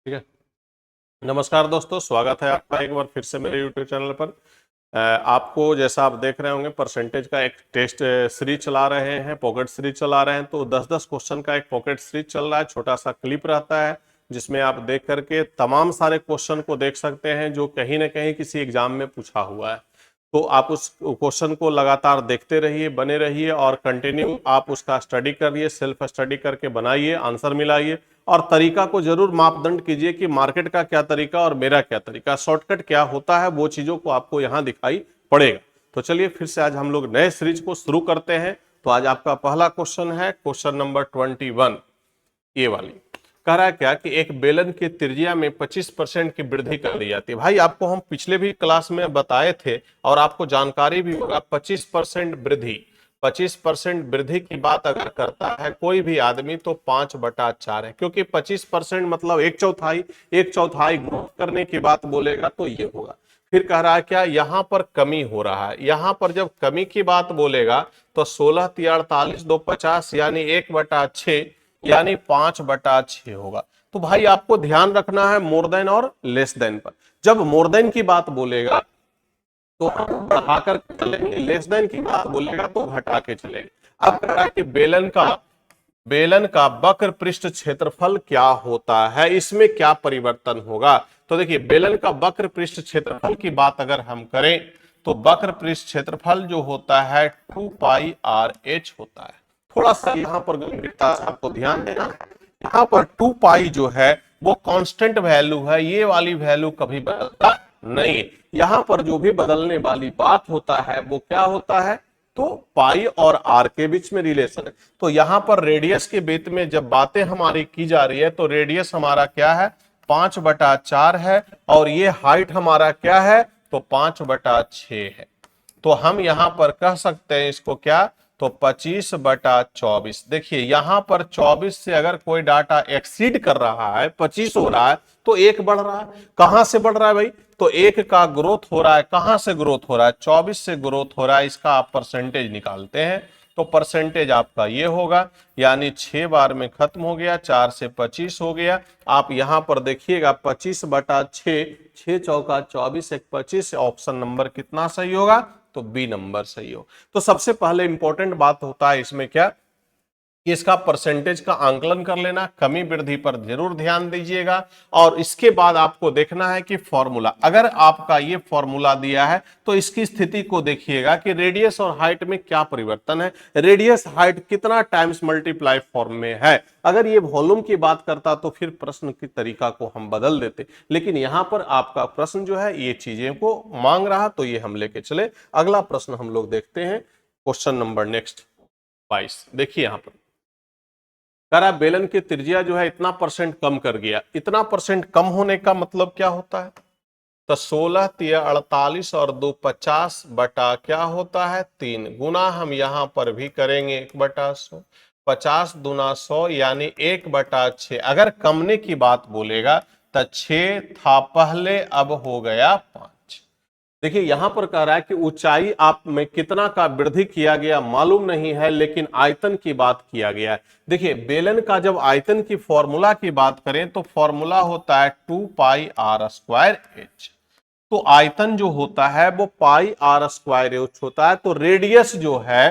ठीक है। नमस्कार दोस्तों, स्वागत है आपका एक बार फिर से मेरे यूट्यूब चैनल पर। आपको जैसा आप देख रहे होंगे परसेंटेज का एक टेस्ट सीरीज चला रहे हैं, पॉकेट सीरीज चला रहे हैं। तो 10-10 क्वेश्चन का एक पॉकेट सीरीज चल रहा है, छोटा सा क्लिप रहता है जिसमें आप देख करके तमाम सारे क्वेश्चन को देख सकते हैं जो कहीं ना कहीं किसी एग्जाम में पूछा हुआ है। तो आप उस क्वेश्चन को लगातार देखते रहिए, बने रहिए और कंटिन्यू आप उसका स्टडी करिए, सेल्फ स्टडी करके बनाइए, आंसर मिलाइए और तरीका को जरूर मापदंड कीजिए कि मार्केट का क्या तरीका और मेरा क्या तरीका, शॉर्टकट क्या होता है, वो चीजों को आपको यहाँ दिखाई पड़ेगा। तो चलिए फिर से आज हम लोग नए सीरीज को शुरू करते हैं। तो आज आपका पहला क्वेश्चन है क्वेश्चन नंबर 21। ये वाली कह रहा है क्या कि एक बेलन की त्रिज्या में 25% की वृद्धि कर दी जाती है। भाई आपको हम पिछले भी क्लास में बताए थे और आपको जानकारी भी होगा, 25% वृद्धि, 25% वृद्धि की बात अगर करता है कोई भी आदमी तो 5/4 है, क्योंकि 25% मतलब एक चौथाई, एक चौथाई ग्रोथ करने की बात बोलेगा तो ये होगा। फिर कह रहा है क्या, यहां पर कमी हो रहा है। यहां पर जब कमी की बात बोलेगा तो 16 × 48 2 50 यानी 1/6 यानी 5/6 होगा। तो भाई आपको ध्यान रखना है मोर देन और लेस देन पर। जब मोर देन की बात बोलेगा तो हम बढ़ाकर चलेंगे, लेस देन की बात बोलेगा तो घटा के चलेंगे। अब कह रहा है कि बेलन का वक्र पृष्ठ क्षेत्रफल क्या होता है, इसमें क्या परिवर्तन होगा। तो देखिए बेलन का वक्र पृष्ठ क्षेत्रफल की बात अगर हम करें तो वक्र पृष्ठ क्षेत्रफल जो होता है 2πr(h) होता है। थोड़ा सा यहाँ पर गंभीरता से आपको ध्यान देना, यहाँ पर 2π जो है वो कांस्टेंट वैल्यू है, ये वाली वैल्यू कभी बदलता नहीं है। यहाँ पर जो भी बदलने वाली बात होता है वो क्या होता है, तो पाई और आर के बीच में रिलेशन है। तो यहां पर रेडियस के बीच में जब बातें हमारी की जा रही है तो रेडियस हमारा क्या है, 5/4 है और ये हाइट हमारा क्या है, तो 5/6 है। तो हम यहां पर कह सकते हैं इसको क्या, तो 25/24। देखिए यहां पर 24 से अगर कोई डाटा एक्सीड कर रहा है, 25 हो रहा है तो एक बढ़ रहा है। कहां से बढ़ रहा है भाई, तो एक का ग्रोथ हो रहा है। कहां से ग्रोथ हो रहा है, 24 से ग्रोथ हो रहा है। इसका आप परसेंटेज निकालते हैं तो परसेंटेज आपका ये होगा, यानी 6 बार में खत्म हो गया, 4 से 25 हो गया। आप यहां पर देखिएगा 25/6, 6 चौका 24, 1 25, ऑप्शन नंबर कितना सही होगा, तो बी नंबर सही हो। तो सबसे पहले इंपॉर्टेंट बात होता है इसमें क्या, कि इसका परसेंटेज का आंकलन कर लेना, कमी वृद्धि पर जरूर ध्यान दीजिएगा। और इसके बाद आपको देखना है कि फॉर्मूला, अगर आपका ये फॉर्मूला दिया है तो इसकी स्थिति को देखिएगा कि रेडियस और हाइट में क्या परिवर्तन है, रेडियस हाइट कितना टाइम्स मल्टीप्लाई फॉर्म में है। अगर ये वॉल्यूम की बात करता तो फिर प्रश्न की तरीका को हम बदल देते, लेकिन यहां पर आपका प्रश्न जो है ये चीजें को मांग रहा, तो ये हम लेके चले। अगला प्रश्न हम लोग देखते हैं, क्वेश्चन नंबर नेक्स्ट 22। देखिए यहां पर कह रहा है बेलन की त्रिज्या जो है इतना परसेंट कम कर गया। इतना परसेंट कम होने का मतलब क्या होता है, तो 16 × 48 और 2 50 बटा क्या होता है 3, गुना हम यहां पर भी करेंगे 1/100, 50 दूना 100 यानी 1/6। अगर कमने की बात बोलेगा तो 6 था पहले, अब हो गया 5। देखिए यहां पर कह रहा है कि ऊंचाई आप में कितना का वृद्धि किया गया मालूम नहीं है, लेकिन आयतन की बात किया गया है। देखिए बेलन का जब आयतन की फॉर्मूला की बात करें तो फॉर्मूला होता है 2πr²h। तो आयतन जो होता है वो πr² होता है। तो रेडियस जो है,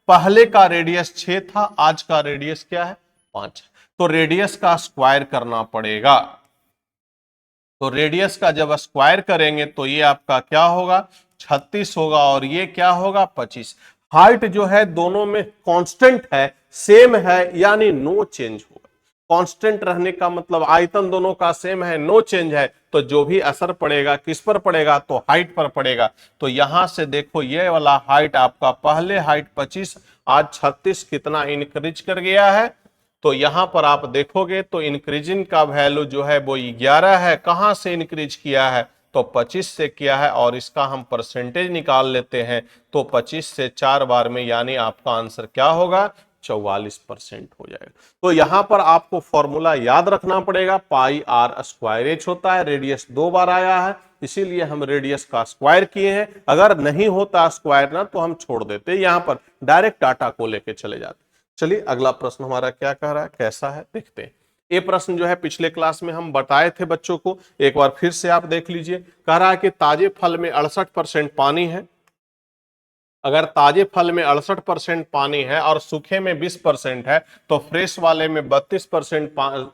पहले का रेडियस 6 था, आज का रेडियस क्या है, 5। तो रेडियस का स्क्वायर करना पड़ेगा। तो रेडियस का जब स्क्वायर करेंगे तो ये आपका क्या होगा, 36 होगा और ये क्या होगा, 25। हाइट जो है दोनों में कांस्टेंट है, सेम है, यानी नो चेंज होगा। कांस्टेंट रहने का मतलब आयतन दोनों का सेम है, नो चेंज है, तो जो भी असर पड़ेगा किस पर पड़ेगा, तो हाइट पर पड़ेगा। तो यहां से देखो ये वाला हाइट आपका, पहले हाइट 25, आज 36, कितना इंक्रीज कर गया है। तो यहां पर आप देखोगे तो इंक्रीजिंग का वैल्यू जो है वो 11 है। कहां से इंक्रीज किया है, तो 25 से किया है। और इसका हम परसेंटेज निकाल लेते हैं तो 25 से 4 बार में, यानी आपका आंसर क्या होगा, 44% हो जाएगा। तो यहां पर आपको फॉर्मूला याद रखना पड़ेगा, πr² होता है, रेडियस 2 बार आया है इसीलिए हम रेडियस का स्क्वायर किए हैं। अगर नहीं होता स्क्वायर ना तो हम छोड़ देते, यहां पर डायरेक्ट डाटा को लेके चले जाते। चलिए अगला प्रश्न हमारा क्या कह रहा है, कैसा है देखते हैं। ये प्रश्न जो है पिछले क्लास में हम बताए थे बच्चों को, एक बार फिर से आप देख लीजिए। कह रहा है कि ताजे फल में 68% पानी है। अगर ताजे फल में 68% पानी है और सूखे में 20% है, तो फ्रेश वाले में 32%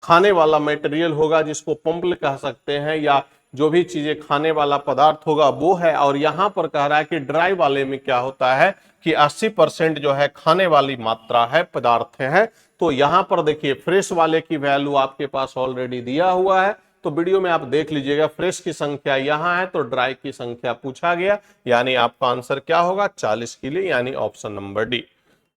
खाने वाला मटेरियल होगा, जिसको पंपल कह सकते हैं, या जो भी चीजें खाने वाला पदार्थ होगा वो है। और यहां पर कह रहा है कि ड्राई वाले में क्या होता है कि 80% जो है खाने वाली मात्रा है, पदार्थ है। तो यहां पर देखिए फ्रेश वाले की वैल्यू आपके पास ऑलरेडी दिया हुआ है, तो वीडियो में आप देख लीजिएगा। फ्रेश की संख्या यहां है तो ड्राई की संख्या पूछा गया, यानी आपका आंसर क्या होगा 40 के लिए, यानी ऑप्शन नंबर डी।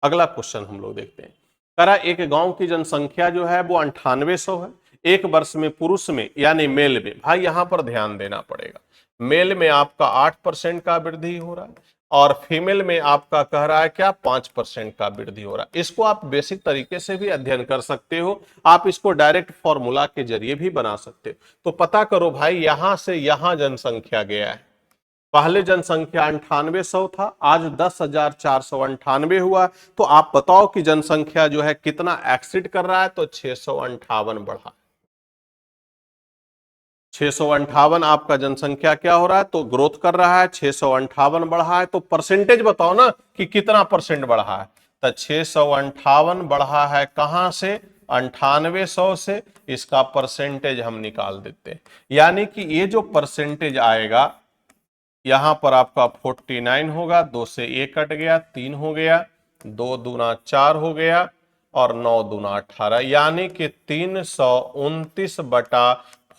अगला क्वेश्चन हम लोग देखते हैं। करा एक गांव की जनसंख्या जो है वो 9800 है। एक वर्ष में पुरुष में यानी मेल में, भाई यहां पर ध्यान देना पड़ेगा, मेल में आपका 8% का वृद्धि हो रहा है और फीमेल में आपका कह रहा है क्या 5% का वृद्धि हो रहा है। इसको आप बेसिक तरीके से भी अध्ययन कर सकते हो, आप इसको डायरेक्ट फॉर्मूला के जरिए भी बना सकते हो। तो पता करो भाई, यहां से यहां जनसंख्या गया है। पहले जनसंख्या 9800 था, आज 10,498 हुआ। तो आप बताओ कि जनसंख्या जो है कितना एक्सीड कर रहा है, तो 658 बढ़ा। 658 आपका जनसंख्या क्या हो रहा है, तो ग्रोथ कर रहा है, 658 बढ़ा है। तो परसेंटेज बताओ ना कि कितना परसेंट बढ़ा है। तो 658 बढ़ा है कहां से, 9800 से। इसका परसेंटेज हम निकाल देते हैं, यानी कि ये जो परसेंटेज आएगा यहां पर आपका 49 होगा, 2 से 1 कट गया, 3 हो गया, 2 दूना 4 हो गया और 9 दूना 18, यानी कि 329 बटा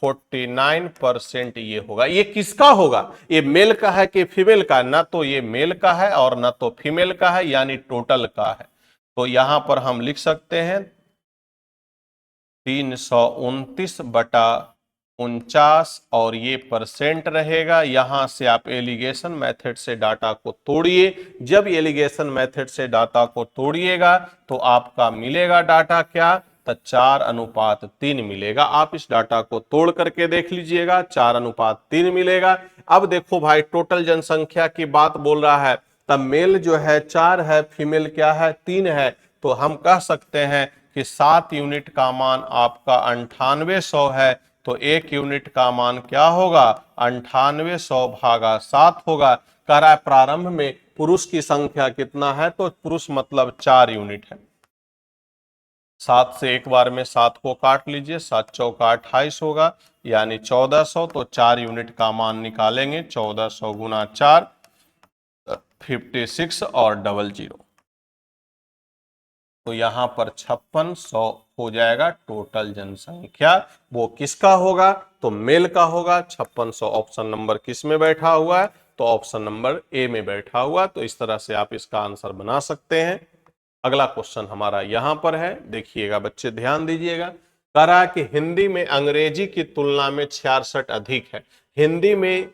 49% ये होगा। ये किसका होगा, ये मेल का है कि फीमेल का? ना तो ये मेल का है और ना तो फीमेल का है, यानी टोटल का है। तो यहां पर हम लिख सकते हैं 329 बटा 49 और ये परसेंट रहेगा। यहां से आप एलिगेशन मेथड से डाटा को तोड़िए। जब एलिगेशन मेथड से डाटा को तोड़िएगा तो आपका मिलेगा डाटा क्या, तो 4:3 मिलेगा। आप इस डाटा को तोड़ करके देख लीजिएगा, 4:3 मिलेगा। अब देखो भाई, टोटल जनसंख्या की बात बोल रहा है, तब मेल जो है 4 है, फीमेल क्या है 3 है। तो हम कह सकते हैं कि 7 यूनिट का मान आपका 9800 है। तो 1 यूनिट का मान क्या होगा, 9800 भागा 7 होगा। कह रहा है प्रारंभ में पुरुष की संख्या कितना है, तो पुरुष मतलब 4 यूनिट है। 7 से एक बार में 7 को काट लीजिए, 7 चौका 28 होगा, यानी 1400। तो 4 यूनिट का मान निकालेंगे, 1400 गुना 4 56 और 00। तो यहां पर 5600 हो जाएगा टोटल जनसंख्या। वो किसका होगा, तो मेल का होगा। 5600 ऑप्शन नंबर किस में बैठा हुआ है, तो ऑप्शन नंबर ए में बैठा हुआ। तो इस तरह से आप इसका आंसर बना सकते हैं। अगला क्वेश्चन हमारा यहां पर है, देखिएगा बच्चे ध्यान दीजिएगा। कह रहा है कि हिंदी में अंग्रेजी की तुलना में 66 अधिक है। हिंदी में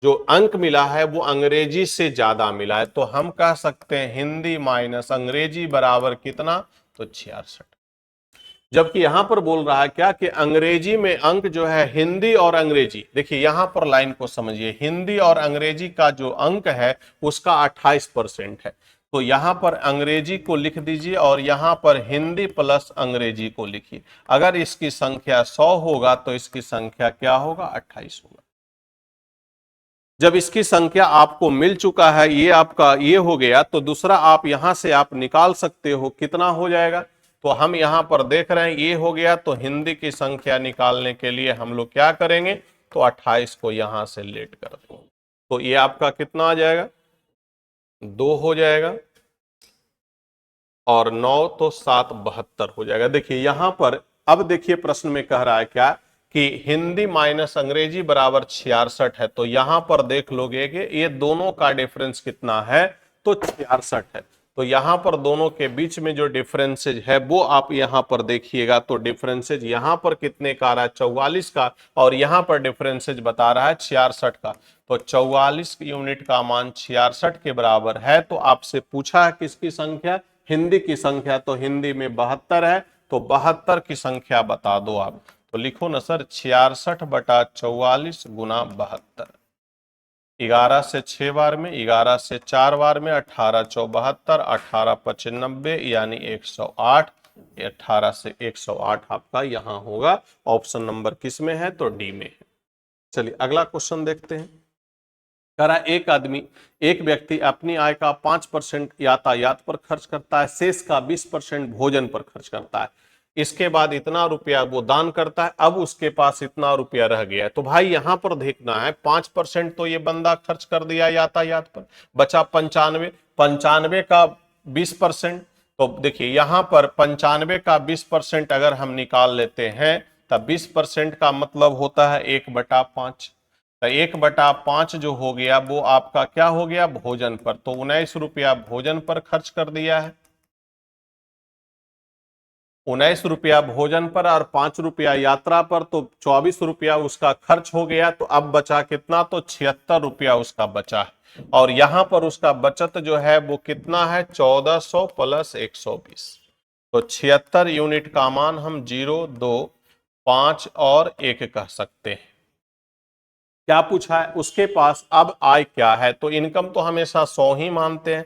जो अंक मिला है वो अंग्रेजी से ज्यादा मिला है। तो हम कह सकते हैं हिंदी माइनस अंग्रेजी बराबर कितना, तो 66। जबकि यहां पर बोल रहा है क्या कि अंग्रेजी में अंक जो है, हिंदी और अंग्रेजी, देखिए यहां पर लाइन को समझिए, हिंदी और अंग्रेजी का जो अंक है उसका 28% है। तो यहां पर अंग्रेजी को लिख दीजिए और यहां पर हिंदी प्लस अंग्रेजी को लिखिए। अगर इसकी संख्या 100 होगा तो इसकी संख्या क्या होगा, 28 होगा। जब इसकी संख्या आपको मिल चुका है, ये आपका ये हो गया, तो दूसरा आप यहां से आप निकाल सकते हो कितना हो जाएगा। तो हम यहां पर देख रहे हैं ये हो गया, तो हिंदी की संख्या निकालने के लिए हम लोग क्या करेंगे, तो 28 को यहां से लेट कर देंगे। तो ये आपका कितना आ जाएगा, 2 हो जाएगा और 9 तो 7 72 हो जाएगा। देखिए यहां पर अब देखिए प्रश्न में कह रहा है क्या कि हिंदी माइनस अंग्रेजी बराबर 66 है। तो यहां पर देख लोगे कि ये दोनों का डिफरेंस कितना है, तो 66 है। तो यहां पर दोनों के बीच में जो डिफरेंसेज है वो आप यहां पर देखिएगा, तो डिफरेंसेज यहां पर कितने का आ रहा है, 44 का, और यहां पर डिफरेंसेज बता रहा है 66 का। तो 44 यूनिट का मान 66 के बराबर है। तो आपसे पूछा है किसकी संख्या, हिंदी की संख्या, तो हिंदी में 72 है। तो 72 की संख्या बता दो आप। तो लिखो ना सर, 66 बटा 44 गुना 72। 11 से 6 बार में, 11 से 4 बार में, 18 चौ 72, 18 95 यानी 108। 18 से 108 आपका यहां होगा। ऑप्शन नंबर किस में है? तो डी में है। चलिए अगला क्वेश्चन देखते हैं। कह रहा है एक व्यक्ति अपनी आय का 5% यातायात पर खर्च करता है, शेष का 20% भोजन पर खर्च करता है। इसके बाद इतना रुपया वो दान करता है, अब उसके पास इतना रुपया रह गया है। तो भाई यहां पर देखना है 5% तो ये बंदा खर्च कर दिया यातायात पर, बचा 95। 95 का 20%, तो देखिए यहां पर 95 का 20% अगर हम निकाल लेते हैं तब 20% का मतलब होता है 1/5। तो 1/5 जो हो गया वो आपका क्या हो गया? भोजन पर। तो 19 रुपया भोजन पर खर्च कर दिया है, 19 रुपया भोजन पर और 5 रुपया यात्रा पर, तो 24 रुपया उसका खर्च हो गया। तो अब बचा कितना? तो 76 रुपया उसका बचा है। और यहां पर उसका बचत जो है वो कितना है? 1400 प्लस 120। तो 76 यूनिट का मान हम 0, 2, 5 और 1 कह सकते हैं। क्या पूछा है? उसके पास अब आय क्या है? तो इनकम तो हमेशा 100 ही मानते हैं।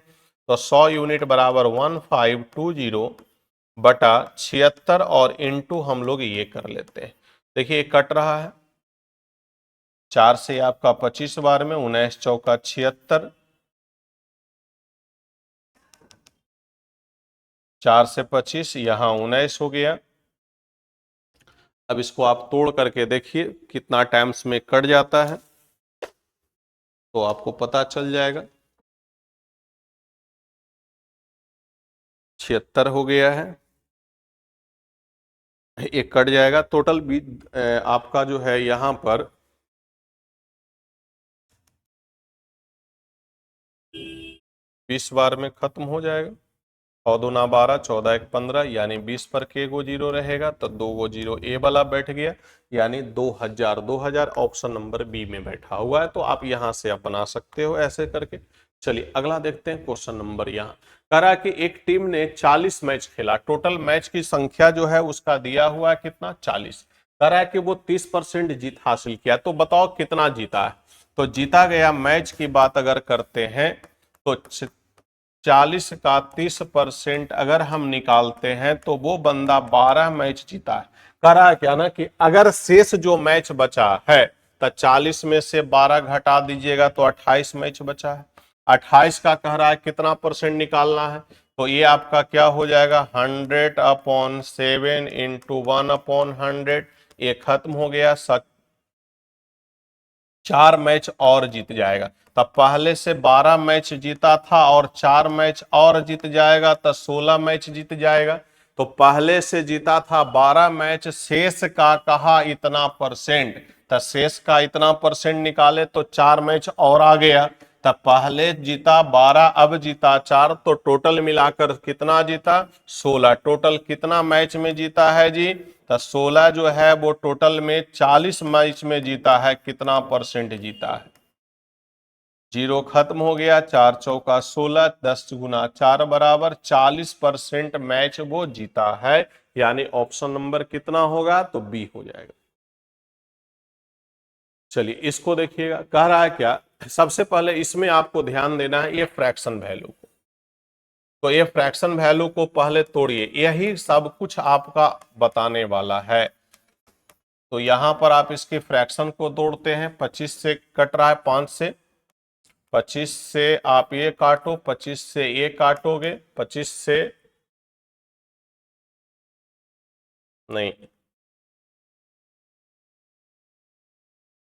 तो 100 यूनिट बराबर 1520 बटा 76 और इंटू हम लोग ये कर लेते हैं। देखिए कट रहा है 4 से आपका 25 बार में, 19 चौका 76, 4 से 25 यहां 19 हो गया। अब इसको आप तोड़ करके देखिए कितना टाइम्स में कट जाता है, तो आपको पता चल जाएगा। 76 हो गया है, एक कट जाएगा। टोटल आपका जो है यहां पर 20 बार में खत्म हो जाएगा। 6 दूना 12, 14 एक 15, यानी 20 पर के गो जीरो रहेगा, तो 2 गो जीरो ए वाला बैठ गया, यानी 2000। 2000 ऑप्शन नंबर बी में बैठा हुआ है। तो आप यहां से आप बना सकते हो ऐसे करके। चलिए अगला देखते हैं क्वेश्चन नंबर। यहाँ कह रहा है कि एक टीम ने 40 मैच खेला, टोटल मैच की संख्या जो है उसका दिया हुआ है कितना? 40। कह रहा है कि वो 30% जीत हासिल किया, तो बताओ कितना जीता है? तो जीता गया मैच की बात अगर करते हैं तो 40 का 30% अगर हम निकालते हैं तो वो बंदा 12 मैच जीता है। कह रहा है क्या ना कि अगर शेष जो मैच बचा है तो 40 में से 12 घटा दीजिएगा तो 28 मैच बचा है। 28 का कह रहा है कितना परसेंट निकालना है? तो ये आपका क्या हो जाएगा? 100/7 इंटू 1/100। ये खत्म हो गया। 4 मैच और जीत जाएगा। तब पहले से 12 मैच जीता था और 4 मैच और जीत जाएगा तो 16 मैच जीत जाएगा। तो पहले से जीता था 12 मैच, शेष का कहा इतना परसेंट, तो शेष का इतना परसेंट निकाले तो 4 मैच और आ गया। तब पहले जीता 12, अब जीता 4, तो टोटल मिलाकर कितना जीता? 16। टोटल कितना मैच में जीता है जी? तो 16 जो है वो टोटल में 40 मैच में जीता है। कितना परसेंट जीता है? जीरो खत्म हो गया। 4 चौका 16, 10 गुना 4 बराबर 40% मैच वो जीता है। यानी ऑप्शन नंबर कितना होगा? तो बी हो जाएगा। चलिए इसको देखिएगा, कह रहा है क्या? सबसे पहले इसमें आपको ध्यान देना है ये फ्रैक्शन वैल्यू को। तो ये फ्रैक्शन वैल्यू को पहले तोड़िए, यही सब कुछ आपका बताने वाला है। तो यहां पर आप इसके फ्रैक्शन को तोड़ते हैं। 25 से कट रहा है, 5 से, 25 से आप ये काटो, 25 से ये काटोगे, 25 से नहीं,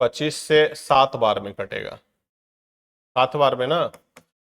25 से 7 बार में कटेगा। 7 बार में ना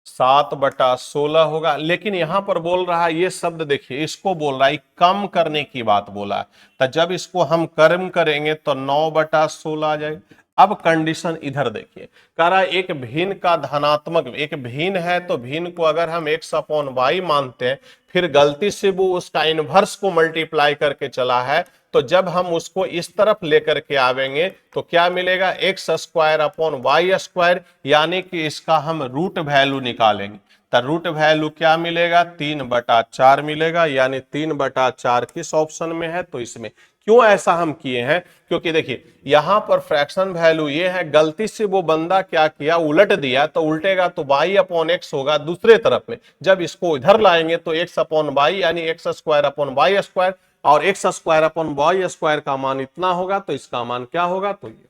7/16 होगा। लेकिन यहां पर बोल रहा है, ये शब्द देखिए, इसको बोल रहा है कम करने की बात बोला है। तो जब इसको हम कम करेंगे तो 9/16 आ जाएगा। अब कंडीशन इधर देखिए, कह रहा है एक भिन्न का धनात्मक, एक भिन्न है तो भिन्न को अगर हम x/y मानते हैं, फिर गलती से वो उसका इनवर्स को मल्टीप्लाई करके चला है, तो जब हम उसको इस तरफ लेकर के आवेंगे तो क्या मिलेगा? x² / y², यानी कि इसका हम रूट वैल्यू निकालेंगे। तो रूट वैल्यू क्या मिलेगा? 3/4 मिलेगा। यानी 3/4 किस ऑप्शन में है? तो इसमें। क्यों ऐसा हम किए हैं? क्योंकि देखिए यहां पर फ्रैक्शन वैल्यू ये है, गलती से वो बंदा क्या किया, उलट दिया, तो उल्टेगा तो y अपॉन एक्स होगा दूसरे तरफ में। जब इसको इधर लाएंगे तो x अपॉन वाई यानी x square upon y square, और x square upon y square का मान इतना होगा, तो इसका मान क्या होगा? तो ये।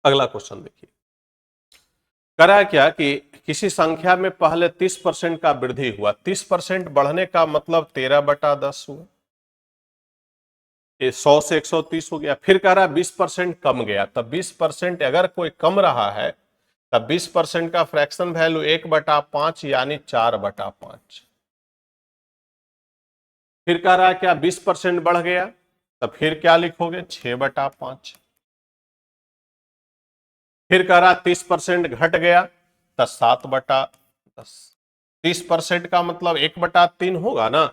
अगला क्वेश्चन देखिए, करा क्या कि किसी संख्या में पहले 30% का वृद्धि हुआ, 30% बढ़ने का मतलब 13/10 हुआ, ये 100 से 130 हो गया। फिर कह रहा है 20% कम गया, तब 20% अगर कोई कम रहा है तब 20% का फ्रैक्शन वैल्यू 1/5 यानी 4/5। फिर कह रहा है क्या 20% बढ़ गया, तब फिर क्या लिखोगे? 6/5। फिर कह रहा 30% घट गया तो 7/10। 30% का मतलब 1/3 होगा ना,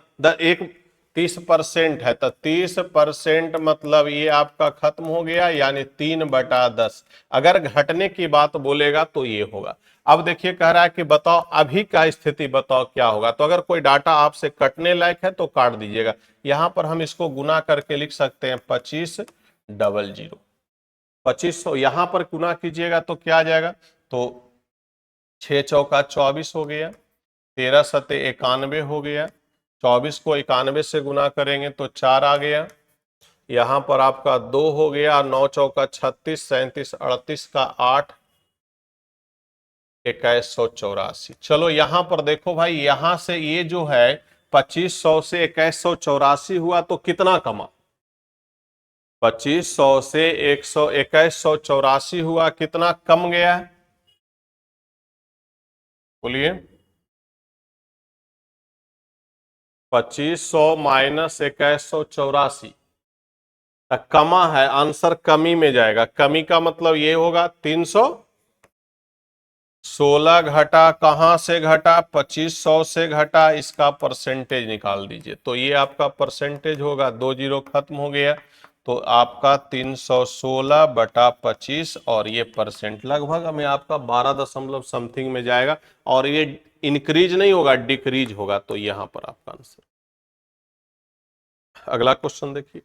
30% है तो 30% मतलब ये आपका खत्म हो गया यानी 3/10। अगर घटने की बात बोलेगा तो ये होगा। अब देखिए कह रहा है कि बताओ अभी का स्थिति बताओ क्या होगा, तो अगर कोई डाटा आपसे कटने लायक है तो काट दीजिएगा। यहां पर हम इसको गुना करके लिख सकते हैं 2500। 2500 यहां पर गुना कीजिएगा तो क्या आ जाएगा? तो 6 चौका 24 हो गया, 13 सते 91 हो गया, 24 को 91 से गुना करेंगे तो 4 आ गया, यहां पर आपका 2 हो गया, 9 चौका 36, 37 38 का 8, 2184। चलो यहां पर देखो भाई, यहां से ये जो है 2500 से 2184 हुआ तो कितना कमा? 2500 से 2184 हुआ, कितना कम गया है? बोलिए। 2500 माइनस 2184 कमा है, आंसर कमी में जाएगा। कमी का मतलब ये होगा 316 घटा, कहां से घटा? 2500 से घटा, इसका परसेंटेज निकाल दीजिए तो ये आपका परसेंटेज होगा, 2 जीरो खत्म हो गया, तो आपका 316/25 और ये परसेंट लगभग हमें आपका 12 दशमलव समथिंग में जाएगा, और ये इंक्रीज नहीं होगा, डिक्रीज होगा, तो यहां पर आपका आंसर। अगला क्वेश्चन देखिए,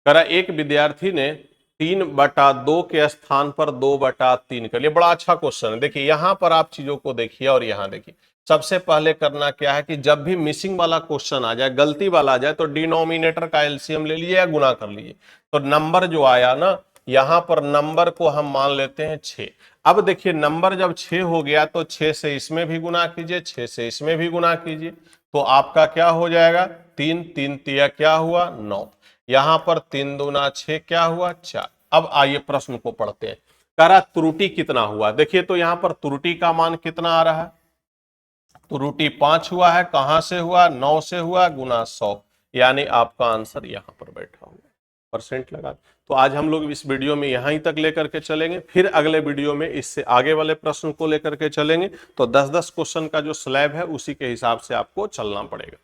करा एक विद्यार्थी ने 3/2 के स्थान पर 2/3 कर लिया। बड़ा अच्छा क्वेश्चन है। देखिए यहां पर आप चीजों को देखिए और यहां देखिए, सबसे पहले करना क्या है कि जब भी मिसिंग वाला क्वेश्चन आ जाए, गलती वाला आ जाए, तो डिनोमिनेटर का एलसीएम ले लीजिए या गुना कर लीजिए। तो नंबर जो आया ना, यहां पर नंबर को हम मान लेते हैं 6। अब देखिए नंबर जब 6 हो गया तो 6 से इसमें भी गुना कीजिए, 6 से इसमें भी गुना कीजिए, तो आपका क्या हो जाएगा? 3 3 तिया क्या हुआ? 9। यहां पर 3 दूना 6 क्या हुआ? 4। अब आइए प्रश्न को पढ़ते हैं। कह रहा त्रुटि कितना हुआ? देखिए तो यहां पर त्रुटि का मान कितना आ रहा है? त्रुटि 5 हुआ है, कहां से हुआ? 9 से हुआ, गुना 100, यानी आपका आंसर यहां पर बैठा हुआ। परसेंट लगा। तो आज हम लोग इस वीडियो में यहीं तक लेकर के चलेंगे, फिर अगले वीडियो में इससे आगे वाले प्रश्न को लेकर के चलेंगे। तो 10-10 क्वेश्चन का जो स्लैब है उसी के हिसाब से आपको चलना पड़ेगा।